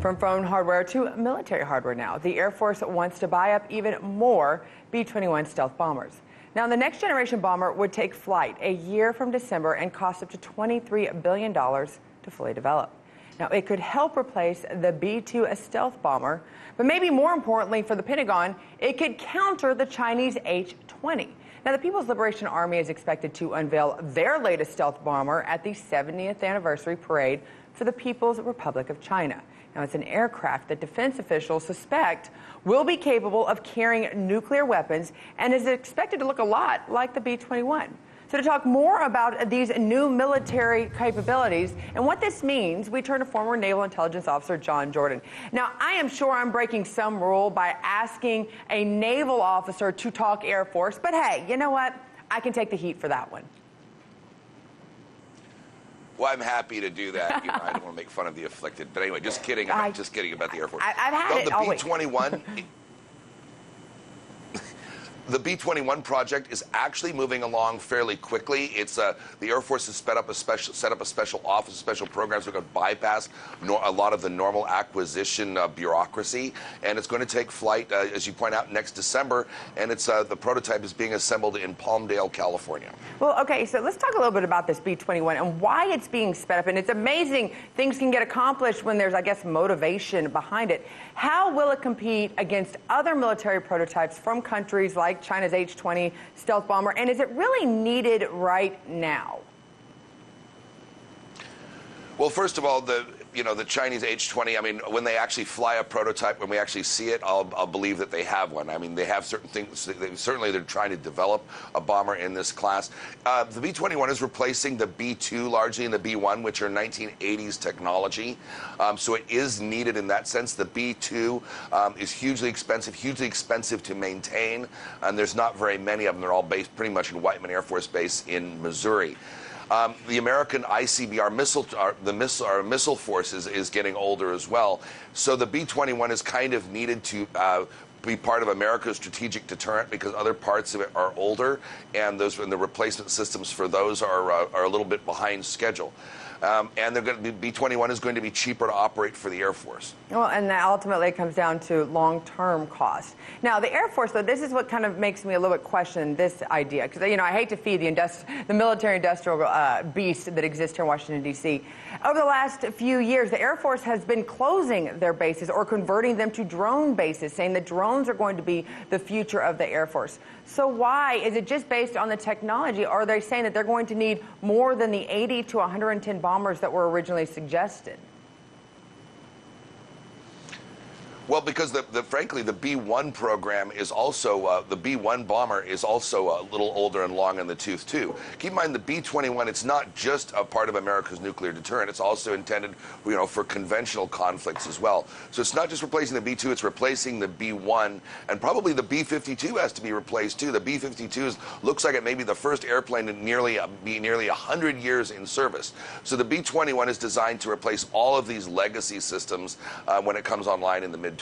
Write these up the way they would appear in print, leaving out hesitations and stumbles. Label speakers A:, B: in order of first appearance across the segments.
A: From phone hardware to military hardware now, the Air Force wants to buy up even more B-21 stealth bombers. Now, the next generation bomber would take flight a year from December and cost up to $23 billion to fully develop. Now, it could help replace the B-2 stealth bomber, but maybe more importantly for the Pentagon, it could counter the Chinese H20. Now, the People's Liberation Army is expected to unveil their latest stealth bomber at the 70th anniversary parade for the People's Republic of China. Now, it's an aircraft that defense officials suspect will be capable of carrying nuclear weapons and is expected to look a lot like the B-21. So to talk more about these new military capabilities and what this means, we turn to former Naval Intelligence Officer John Jordan. Now, I am sure I'm breaking some rule by asking a naval officer to talk Air Force, but hey, you know what? I can take the heat for that one.
B: Well, I'm happy to do that. I don't want to make fun of the afflicted. But anyway, just kidding about the Air Force.
A: I've had it
B: the
A: always.
B: B-21. The B-21 project is actually moving along fairly quickly. It's the Air Force has set up a special office, special programs that are going to bypass a lot of the normal acquisition bureaucracy, and it's going to take flight, as you point out, next December. And it's the prototype is being assembled in Palmdale, California.
A: Well, okay, so let's talk a little bit about this B-21 and why it's being sped up. And it's amazing things can get accomplished when there's, I guess, motivation behind it. How will it compete against other military prototypes from countries like China's H20 stealth bomber, and is it really needed right now?
B: Well, first of all, the Chinese H20, I mean, when they actually fly a prototype, when we actually see it, I'll believe that they have one. I mean, they have certain things. Certainly, they're trying to develop a bomber in this class. The B-21 is replacing the B-2 largely and the B-1, which are 1980s technology. So it is needed in that sense. The B-2 is hugely expensive to maintain, and there's not very many of them. They're all based pretty much in Whiteman Air Force Base in Missouri. The American ICBR missile force is getting older as well. So the B-21 is kind of needed to be part of America's strategic deterrent because other parts of it are older, and the replacement systems for those are a little bit behind schedule. And B-21 is going to be cheaper to operate for the Air Force.
A: Well, and that ultimately comes down to long-term cost. Now, the Air Force, though, this is what kind of makes me a little bit question this idea, because, I hate to feed the military-industrial beast that exists here in Washington, D.C. Over the last few years, the Air Force has been closing their bases or converting them to drone bases, saying that drones are going to be the future of the Air Force. So why? Is it just based on the technology, or are they saying that they're going to need more than the 80 to 110 bombers that were originally suggested?
B: Well, because frankly, the B-1 program is also, the B-1 bomber is also a little older and long in the tooth, too. Keep in mind, the B-21, it's not just a part of America's nuclear deterrent. It's also intended, for conventional conflicts as well. So it's not just replacing the B-2, it's replacing the B-1, and probably the B-52 has to be replaced, too. The B-52 looks like it may be the first airplane to be nearly 100 years in service. So the B-21 is designed to replace all of these legacy systems when it comes online in the mid-2020s.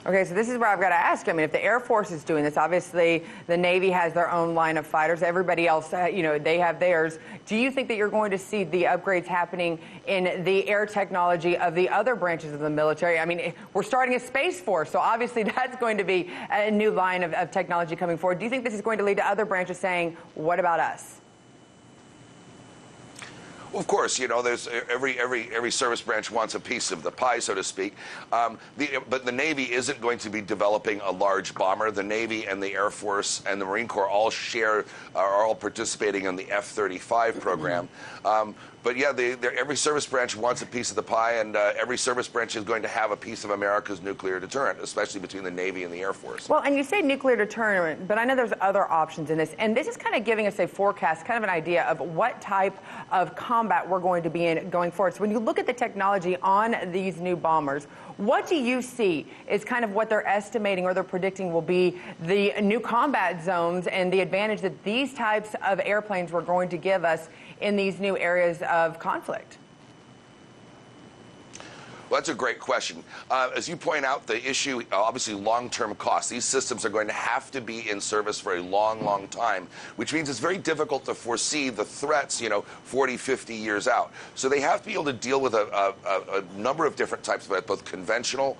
A: Okay, so this is where I've got to ask you. I mean, if the Air Force is doing this, obviously the Navy has their own line of fighters. Everybody else, they have theirs. Do you think that you're going to see the upgrades happening in the air technology of the other branches of the military? I mean, we're starting a Space Force, so obviously that's going to be a new line of technology coming forward. Do you think this is going to lead to other branches saying, what about us?
B: Well, of course, there's every service branch wants a piece of the pie, so to speak. But the Navy isn't going to be developing a large bomber. The Navy and the Air Force and the Marine Corps are all participating in the F-35 program. But yeah, every service branch wants a piece of the pie, and every service branch is going to have a piece of America's nuclear deterrent, especially between the Navy and the Air Force.
A: Well, and you say nuclear deterrent, but I know there's other options in this, and this is kind of giving us a forecast, kind of an idea of what type of combat we're going to be in going forward. So when you look at the technology on these new bombers, what do you see is kind of what they're estimating or they're predicting will be the new combat zones and the advantage that these types of airplanes were going to give us in these new areas of conflict?
B: Well, that's a great question. As you point out, the issue, obviously long-term costs. These systems are going to have to be in service for a long, long time, which means it's very difficult to foresee the threats, 40, 50 years out. So they have to be able to deal with a number of different types of threats, both conventional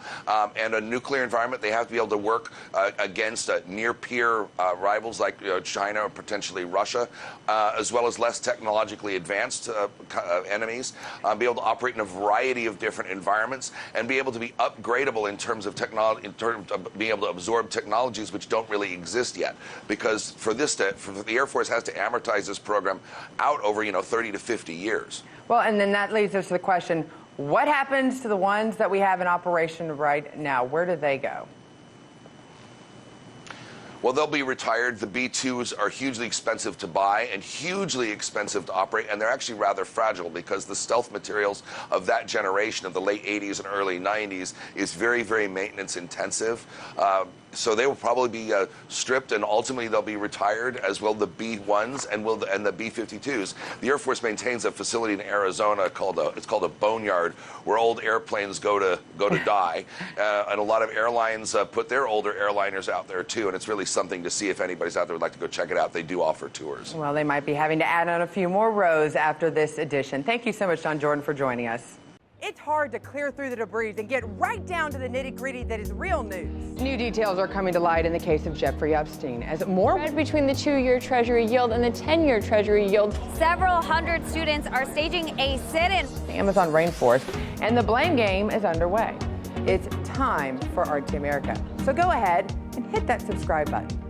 B: and a nuclear environment. They have to be able to work against near-peer rivals like China or potentially Russia, as well as less technologically advanced enemies, be able to operate in a variety of different environments, and be able to be upgradable in terms of technology, in terms of being able to absorb technologies which don't really exist yet. Because for the Air Force has to amortize this program out over 30 to 50 years.
A: Well, and then that leads us to the question: what happens to the ones that we have in operation right now? Where do they go?
B: Well, they'll be retired. The B-2s are hugely expensive to buy and hugely expensive to operate, and they're actually rather fragile because the stealth materials of that generation of the late 80s and early 90s is very, very maintenance intensive. So they will probably be stripped, and ultimately they'll be retired, as will the B-1s and the B-52s. The Air Force maintains a facility in Arizona called a boneyard, where old airplanes go to die, and a lot of airlines put their older airliners out there too, and it's really something to see. If anybody's out there would like to go check it out, they do offer tours.
A: Well, they might be having to add on a few more rows after this edition. Thank you so much, John Jordan, for joining us. It's hard to clear through the debris and get right down to the nitty-gritty that is real news. New details are coming to light in the case of Jeffrey Epstein as more
C: between the 2-year Treasury yield and the 10-year Treasury yield.
D: Several hundred students are staging a sit-in.
A: The Amazon rainforest, and the blame game is underway. It's time for RT America. So go ahead and hit that subscribe button.